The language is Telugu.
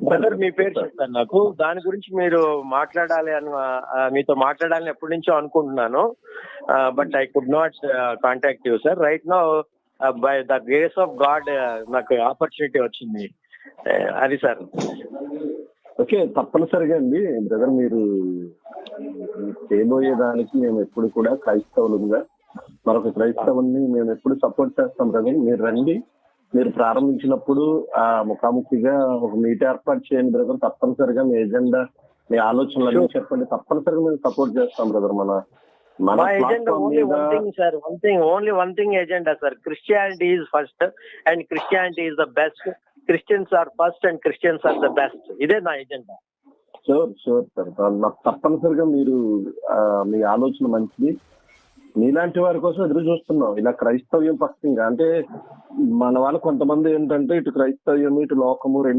బ్రదర్ మీ పేరు చెప్తాను నాకు, దాని గురించి మీరు మాట్లాడాలి అని మీతో మాట్లాడాలని ఎప్పటి నుంచో అనుకుంటున్నాను. But I could not contact you sir. Right now by the grace of God నాకు ఆపర్చునిటీ వచ్చింది. అది సార్. ఓకే, తప్పనిసరిగా అండి బ్రదర్, మీరు చేయబోయేదానికి మేము ఎప్పుడు కూడా క్రైస్తవులుగా మరొక క్రైస్తవుని మేము ఎప్పుడు సపోర్ట్ చేస్తాం బ్రదర్. మీరు రండి, మీరు ప్రారంభించినప్పుడు ముఖాముఖిగా ఒక మీట్ ఏర్పాటు చేయండి బ్రదర్. తప్పనిసరిగా మీ ఎజెండా, మీ ఆలోచనలు చెప్పండి, తప్పనిసరిగా మేము సపోర్ట్ చేస్తాం బ్రదర్. మా agenda only one thing sir, only one thing agenda sir. Christianity is first and Christianity is the best. Christians are first and Christians are the best. ఇదే నా ఎజెండా. Sure sir. నాకు తప్పనిసరిగా మీరు మీ ఆలోచన మంచిది. మీలాంటి వారి కోసం ఎదురు చూస్తున్నాం. ఇలా క్రైస్తవ్యం పక్షంగా అంటే మన వాళ్ళు కొంతమంది ఏంటంటే ఇటు క్రైస్తవ్యం ఇటు లోకము రెండు